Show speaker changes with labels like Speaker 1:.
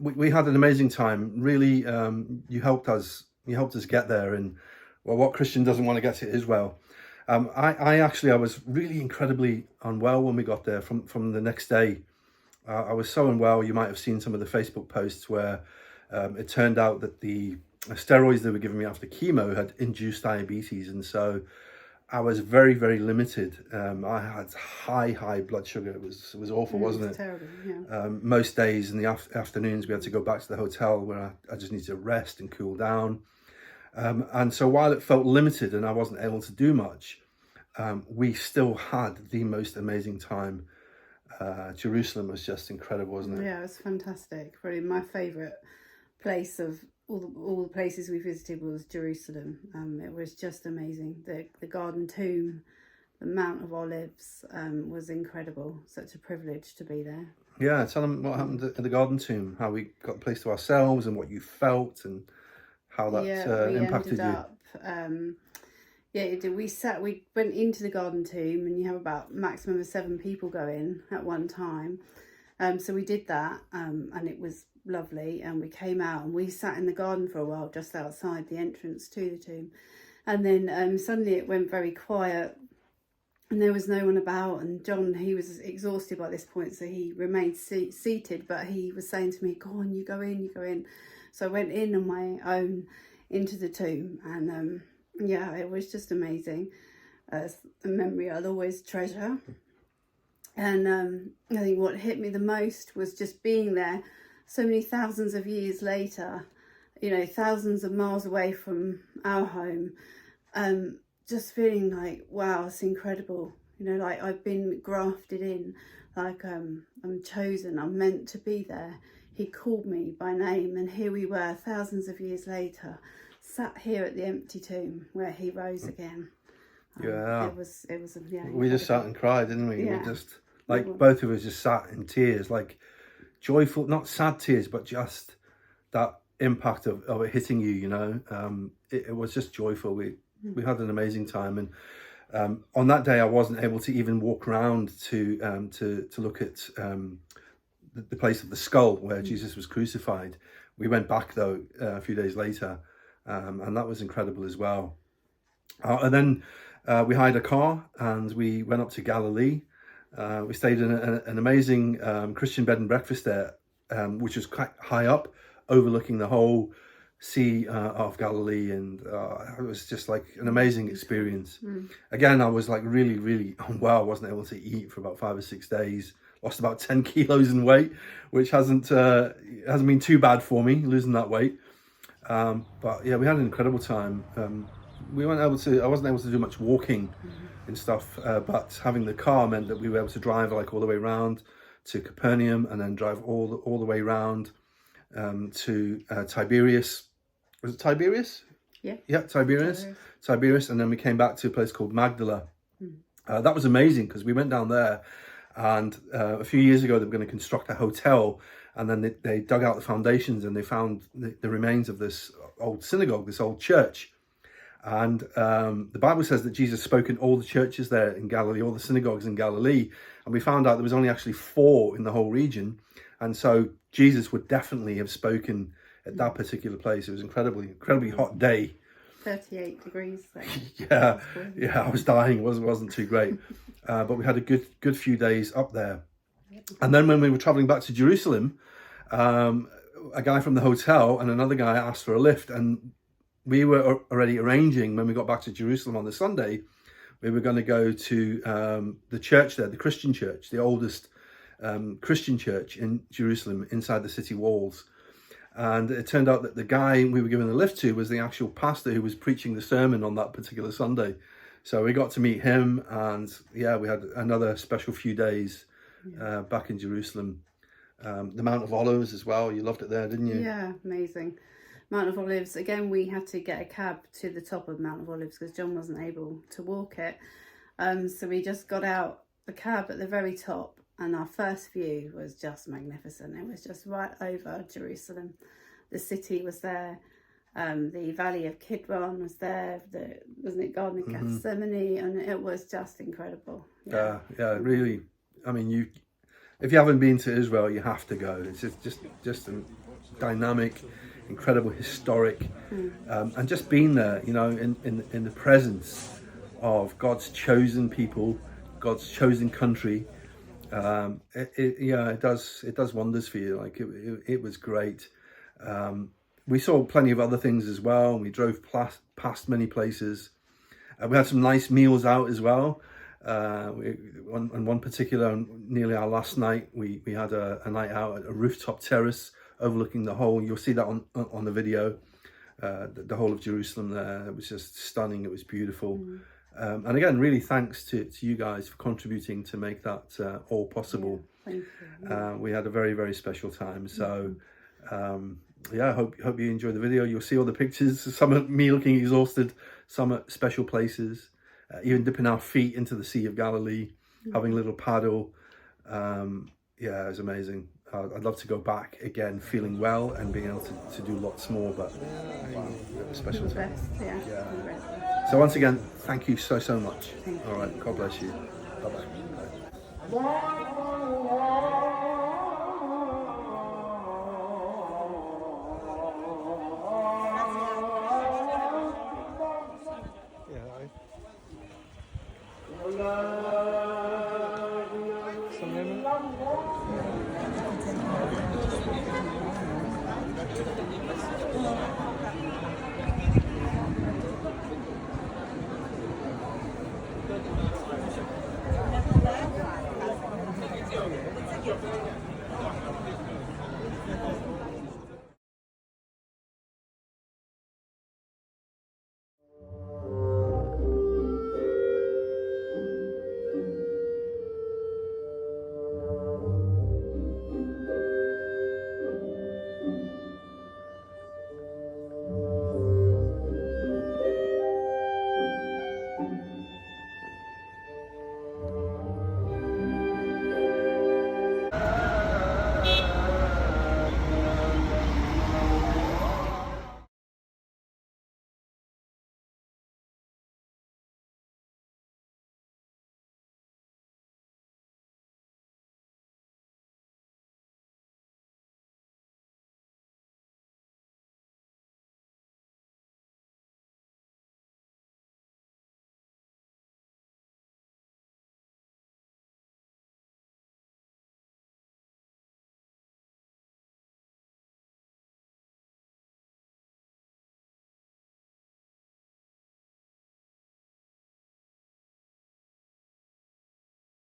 Speaker 1: We had an amazing time. Really, you helped us. You helped us get there, and well, what Christian doesn't want to get to Israel? I was really incredibly unwell when we got there. From the next day, I was so unwell. You might have seen some of the Facebook posts where it turned out that the steroids they were giving me after chemo had induced diabetes, and so I was very, very limited. I had high blood sugar. It was awful, wasn't it?
Speaker 2: Terrible, yeah.
Speaker 1: Most days in the afternoons, we had to go back to the hotel where I just needed to rest and cool down. And so while it felt limited and I wasn't able to do much, we still had the most amazing time. Jerusalem was just incredible, wasn't it?
Speaker 2: Yeah, it was fantastic. Probably my favourite place of all the places we visited was Jerusalem. It was just amazing. The Garden Tomb, the Mount of Olives, was incredible. Such a privilege to be there.
Speaker 1: Yeah, tell them what happened at the Garden Tomb, how we got a place to ourselves and what you felt and how that
Speaker 2: we
Speaker 1: impacted
Speaker 2: ended
Speaker 1: you.
Speaker 2: up, we went into the Garden Tomb, and you have about maximum of 7 people go in at one time. So we did that, and it was lovely, and we came out and we sat in the garden for a while just outside the entrance to the tomb, and then suddenly it went very quiet and there was no one about, and John, he was exhausted by this point, so he remained seated, but he was saying to me, go on, you go in. So I went in on my own into the tomb, and it was just amazing. A memory I'll always treasure. And I think what hit me the most was just being there so many thousands of years later, thousands of miles away from our home, just feeling like, wow, it's incredible. Like I've been grafted in, like I'm chosen, I'm meant to be there. He called me by name, and here we were thousands of years later, sat here at the empty tomb where he rose again.
Speaker 1: Yeah.
Speaker 2: It was
Speaker 1: We just sat and cried, didn't we?
Speaker 2: Yeah.
Speaker 1: We just, both of us just sat in tears, like joyful, not sad tears, but just that impact of it hitting you, it was just joyful. We had an amazing time, and on that day I wasn't able to even walk around to look at the place of the skull where Jesus was crucified. We went back though a few days later, and that was incredible as well. And then we hired a car and we went up to Galilee. We stayed in an amazing Christian bed and breakfast there, which was quite high up, overlooking the whole Sea of Galilee, and it was just like an amazing experience. Again, I was like really, really unwell. I wasn't able to eat for about 5 or 6 days. Lost about 10 kilos in weight, which hasn't been too bad for me, losing that weight. But yeah, we had an incredible time. I wasn't able to do much walking and stuff, but having the car meant that we were able to drive like all the way around to Capernaum, and then drive all the way around to Tiberias. Was it Tiberias?
Speaker 2: Yeah,
Speaker 1: Tiberias, and then we came back to a place called Magdala. That was amazing because we went down there, and a few years ago they were going to construct a hotel, and then they dug out the foundations and they found the remains of this old synagogue, this old church. And the Bible says that Jesus spoke in all the churches there in Galilee, all the synagogues in Galilee, and we found out there was only actually 4 in the whole region. And so Jesus would definitely have spoken at that particular place. It was incredibly hot day.
Speaker 2: 38 degrees. So
Speaker 1: yeah, I was dying. It wasn't too great. But we had a good few days up there. And then when we were traveling back to Jerusalem, a guy from the hotel and another guy asked for a lift, and we were already arranging when we got back to Jerusalem on the Sunday, we were going to go to the church there, the Christian church, the oldest Christian church in Jerusalem, inside the city walls. And it turned out that the guy we were given the lift to was the actual pastor who was preaching the sermon on that particular Sunday. So we got to meet him, and yeah, we had another special few days back in Jerusalem. The Mount of Olives as well. You loved it there, didn't you?
Speaker 2: Yeah, amazing. Mount of Olives, again, we had to get a cab to the top of Mount of Olives because John wasn't able to walk it. So we just got out the cab at the very top, and our first view was just magnificent. It was just right over Jerusalem. The city was there. The Valley of Kidron was there. Wasn't it Garden of Gethsemane? And it was just incredible.
Speaker 1: Yeah, really. I mean, if you haven't been to Israel, you have to go. It's just a dynamic, incredible, historic, and just being there, you know, in the presence of God's chosen people, God's chosen country. It does wonders for you. Like it was great. We saw plenty of other things as well. We drove past many places. We had some nice meals out as well. On one particular, nearly our last night, we had a night out at a rooftop terrace overlooking the whole. You'll see that on the video. The whole of Jerusalem there. It was just stunning. It was beautiful. And again, really thanks to you guys for contributing to make that all possible.
Speaker 2: Thank you.
Speaker 1: We had a very, very special time. So I hope you enjoy the video. You'll see all the pictures, some of me looking exhausted, some at special places, even dipping our feet into the Sea of Galilee, having a little paddle. It was amazing. I'd love to go back again, feeling well and being able to do lots more, but wow, it was a special time. So once again, thank you so much. All right, God bless you. Bye-bye.